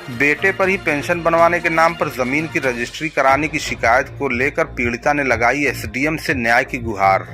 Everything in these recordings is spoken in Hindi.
बेटे पर ही पेंशन बनवाने के नाम पर जमीन की रजिस्ट्री कराने की शिकायत को लेकर पीड़िता ने लगाई एसडीएम से न्याय की गुहार।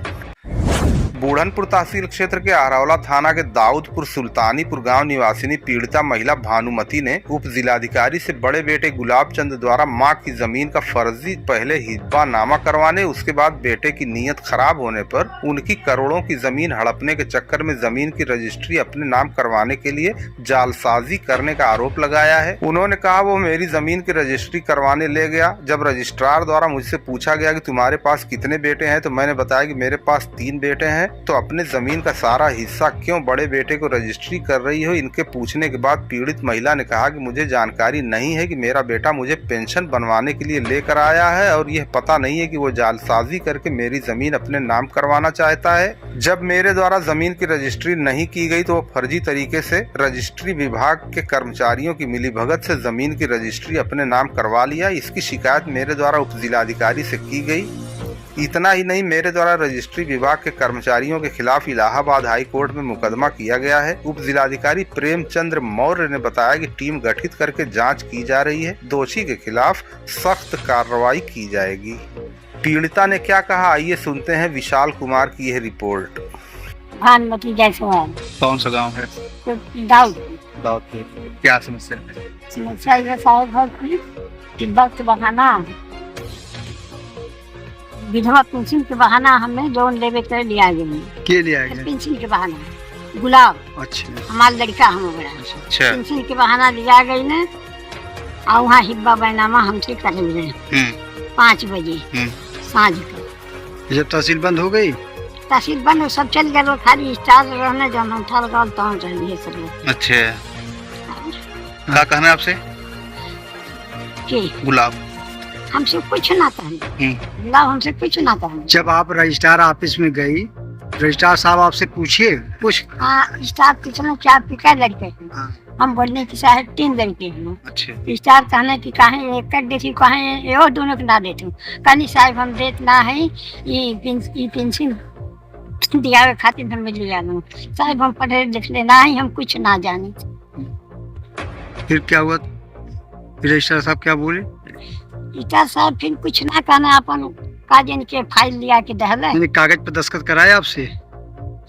बूढ़नपुर तहसील क्षेत्र के आहरौला थाना के दाऊदपुर सुल्तानीपुर गांव निवासिनी पीड़िता महिला भानुमति ने उप जिलाधिकारी से बड़े बेटे गुलाब चंद द्वारा मां की जमीन का फर्जी पहले हिब्बानामा करवाने, उसके बाद बेटे की नीयत खराब होने पर उनकी करोड़ों की जमीन हड़पने के चक्कर में जमीन की रजिस्ट्री अपने नाम करवाने के लिए जालसाजी करने का आरोप लगाया है। उन्होंने कहा वो मेरी जमीन की रजिस्ट्री करवाने ले गया। जब रजिस्ट्रार द्वारा मुझसे पूछा गया कि तुम्हारे पास कितने बेटे हैं, तो मैंने बताया कि मेरे पास 3 बेटे हैं। तो अपने जमीन का सारा हिस्सा क्यों बड़े बेटे को रजिस्ट्री कर रही हो? इनके पूछने के बाद पीड़ित महिला ने कहा कि मुझे जानकारी नहीं है कि मेरा बेटा मुझे पेंशन बनवाने के लिए लेकर आया है और यह पता नहीं है कि वो जालसाजी करके मेरी जमीन अपने नाम करवाना चाहता है। जब मेरे द्वारा जमीन की रजिस्ट्री नहीं की गई तो वो फर्जी तरीके से रजिस्ट्री विभाग के कर्मचारियों की मिलीभगत से जमीन की रजिस्ट्री अपने नाम करवा लिया। इसकी शिकायत मेरे द्वारा उप जिलाधिकारी से की गई। इतना ही नहीं, मेरे द्वारा रजिस्ट्री विभाग के कर्मचारियों के खिलाफ इलाहाबाद हाई कोर्ट में मुकदमा किया गया है। उप जिलाधिकारी प्रेमचंद्र मौर्य ने बताया कि टीम गठित करके जांच की जा रही है। दोषी के खिलाफ सख्त कार्रवाई की जाएगी। पीड़िता ने क्या कहा, आइए सुनते हैं विशाल कुमार की यह रिपोर्ट। भानुमति जायसवाल। कौन सा गांव है? दाऊद। क्या समस्या है? समस्या ये साहब है कि वक्त बहाना विधवा पेंशन के बहाना हमें लोन लेवे कर लिया गया। के लिया गया? पेंशन के बहाना गुलाब। अच्छा। हमारा लड़का हम बड़ा। अच्छा। पेंशन के बहाना लिया गई ने और वहाँ हिब्बा बैनामा हमसे कर रहे 5 बजे सांझ को। जब तहसील बंद हो गई? तहसील बंद हो, सब चल गए, खाली स्टार रहने जब हम था लगा तो चलिए सब। अच्छा, क्या कहना है आपसे? गुलाब हमसे कुछ ना कहें, गुलाब हमसे कुछ ना कहें। जब आप रजिस्ट्रार ऑफिस में गई, रजिस्ट्रार साहब आपसे पूछिए कुछ? हाँ, स्टाफ कितना 4 पिका लड़के हैं। हम बोलने की साहब 3 लड़के हैं। अच्छा। स्टार कहने की कहे एक कर देती, कहे ये दोनों को ना देती। कहनी साहब हम देत ना है, ये पेंशन दिया खातिर हम मिल जाना। साहब हम पढ़े लिखले ना है, हम कुछ ना जाने। फिर क्या हुआ? रजिस्ट्रार साहब क्या बोले? स्टार साहब फिर कुछ ना कहना, अपन कागज के फाइल लिया के दहले। कागज पर दस्तखत कराया आपसे?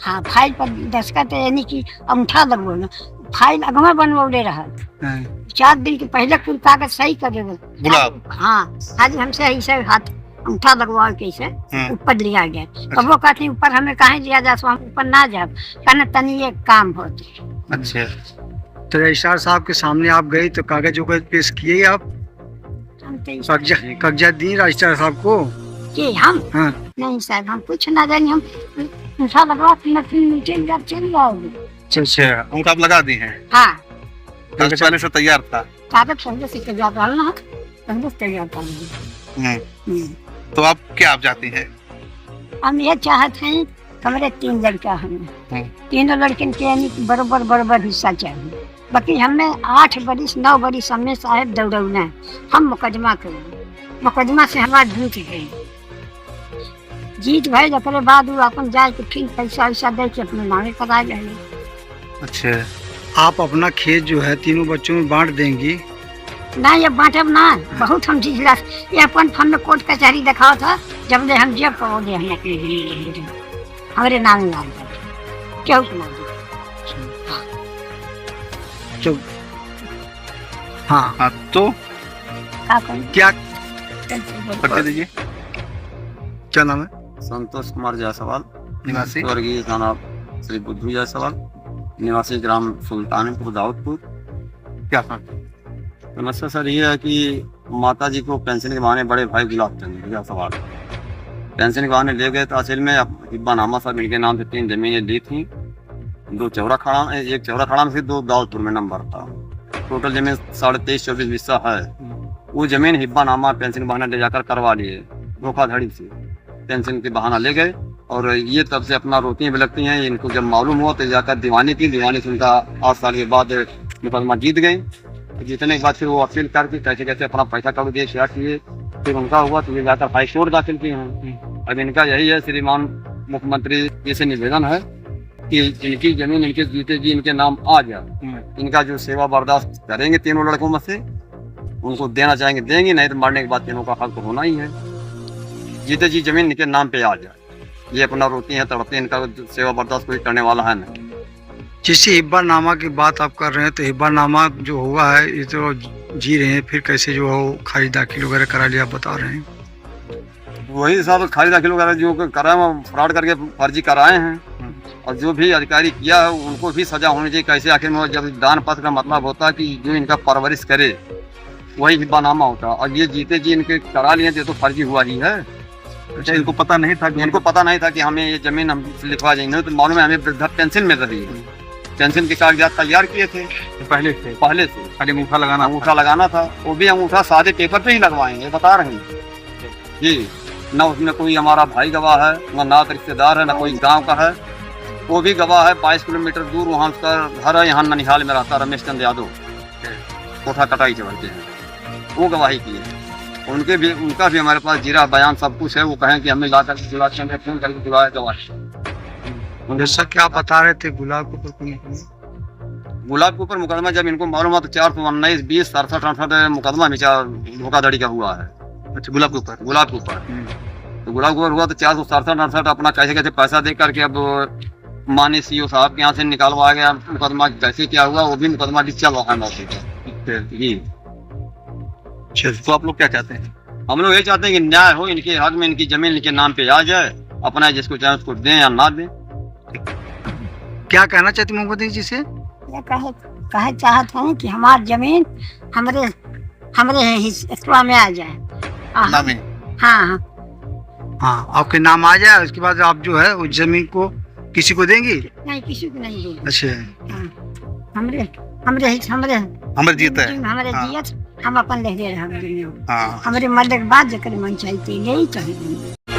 हाँ, फाइल पर दस्तखत यानी कि अंगूठा लगो ना, फाइल अगवा बनवले रहा। 4 दिन के पहले कुल कागज सही कर दे गुलाब। हाँ, आज हमसे ऐसे हाथ अंगूठा लगवा के ऐसे ऊपर लिया गया। अब वो कहते ऊपर हमें कहाँ लिया जा, हम ऊपर ना जाब, कहना तनी एक काम होते। अच्छा। तो रजिस्ट्रार साहब के सामने आप गई तो कागज पेश किए आप? कागजात दी रजिस्ट्रार साहब को कि हम? हाँ। नहीं साहब, हम कुछ ना जाने, हम अंगूठा लगवा के चल जाओगे। अच्छा, अंगूठा आप लगा दी हैं? हाँ। कागज पहले से तैयार था? कागज पहले से तैयार था ना, पहले से तैयार था। तो आप क्या आप जाती हैं? हम ये चाहते हैं, हमारे 3 लड़का हैं, तीनों लड़के के बराबर हिस्सा चाहिए। बाकी हमें 8 बरिस 9 बरिस हमें साहब दौड़ना है। हम मुकदमा करेंगे, मुकदमा से हमारा जीत भाई अपने बाद अपन जाए तो फिर पैसा वैसा दे के अपने नामे करा जाए। अच्छा, आप अपना खेत जो है 3 बच्चों में बांट देंगी? ना, ये बांटब ना, बहुत हम जिला ये अपन फन में कोर्ट कचहरी दिखाओ था, जब ले हम जेब करोगे हमारे नाम ला क्यों सुना तो? हाँ, तो क्या बता दीजिए। क्या नाम है? संतोष कुमार जायसवाल, निवासी स्वर्गीय थाना श्री बुद्धू जायसवाल, निवासी ग्राम सुल्तानपुर दाऊदपुर। क्या समस्या सर ये है कि माता जी को पेंशन के बहाने बड़े भाई गुलाब चंद जायसवाल पेंशन के बहाने ले गए तहसील में। हिब्बानामा साहब इनके नाम से 3 जमीनें ली थी। 2 चौरा खड़ा, एक चौरा खड़ा में से 2 दाऊदपुर में नंबर था। टोटल जमीन 23-24 हिस्सा है। वो जमीन हिब्बानामा पेंशन के बहाने ले जाकर करवा लिए, धोखाधड़ी से पेंशन के बहाना ले गए। और ये तब से अपना रोती हैं बिलकती हैं। इनको जब मालूम हुआ तो जाकर दीवानी की, दीवानी से उनका 8 साल के बाद मुकदमा जीत गए। जीतने के बाद फिर वो अपील करके कैसे कैसे अपना पैसा कर दिए, क्या किए। फिर उनका हुआ तो ये जाकर हाईकोर्ट दाखिल किए हैं। अब इनका यही है, श्रीमान मुख्यमंत्री जी से निवेदन है कि इनकी जमीन इनके जीते जी इनके नाम आ जाए। इनका जो सेवा बर्दाश्त करेंगे तीनों लड़कों में से, उनको देना चाहेंगे देंगे, नहीं तो मरने के बाद तीनों का हक तो होना ही है। जीते जी जमीन इनके नाम पे आ जाए। ये अपना रोती हैं तड़पते हैं, इनका सेवा बर्दाश्त कोई करने वाला है नहीं। जैसे हिब्बानामा की बात आप कर रहे हैं, तो हिब्बानामा जो हुआ है ये तो जी रहे हैं, फिर कैसे जो है खारिज दाखिल वगैरह करा लिया आप बता रहे हैं? वही सब खारिज दाखिल वगैरह जो कराए वो फ्रॉड करके फर्जी कराए हैं, और जो भी अधिकारी किया है उनको भी सजा होनी चाहिए। कैसे आखिर में जब दान पत्र का मतलब होता है कि जो इनका परवरिश करे वही हिब्बानामा होता है, और ये जीते जी इनके करा लिए तो फर्जी हुआ ही है। अच्छा, इनको पता नहीं था कि इनको पता नहीं था कि हमें ये जमीन हम लिखवा जाएंगे, तो मालूम है हमें वृद्धा पेंशन मिल रही है। पेंशन के कागजात तैयार किए थे पहले से खाली अंगूठा लगाना था, वो भी अंगूठा सादे पेपर पे ही लगवाएंगे, बता रहे हैं जी। ना उसमें कोई हमारा भाई गवाह है, ना रिश्तेदार है, ना कोई गांव का है। वो भी गवाह है 22 किलोमीटर दूर, वहाँ उसका घर है, यहाँ ननिहाल में रहता रमेश चंद्र यादव, कोठा कटाई के बढ़ते हैं, वो गवाही की है। उनका भी हमारे पास जीरा बयान सब कुछ है। वो कहें कि हमें ला कर फोन करके बुलाया गवाही। जैसा क्या बता रहे थे गुलाब गुलाब के ऊपर मुकदमा जब इनको मालूम हुआ तो 419, 20, 67, 68 मुकदमा धोखाधड़ी का हुआ है। अच्छा, गुलाब के ऊपर तो गुलाब के ऊपर हुआ तो 467, 68 अपना कैसे कैसे पैसा दे करके अब माने सीओ साहब के यहाँ से निकालवा गया मुकदमा। कैसे क्या हुआ वो भी मुकदमा चल रहा है मौके पर जी। तो आप लोग क्या चाहते हैं? हम लोग ये चाहते हैं कि न्याय हो, इनके हक में इनकी जमीन इनके नाम पे आ जाए, अपना जिसको चाहे उसको दें या ना दें। क्या कहना चाहती मोहम्मद जी से? ये कहे चाहते हैं कि हमारी जमीन हमरे हिस्सा में आ जाए। नामे हाँ हाँ, आपके नाम आ जाए, उसके बाद आप जो है उस जमीन को किसी को देंगी? नहीं, किसी को नहीं देंगे। अच्छा, हमारे जीत है। हमारे हाँ। जियत हम अपन ले रहे हैं। हाँ, हमारे मरने के बाद जकर मन चाहिए ले ही चाहिए।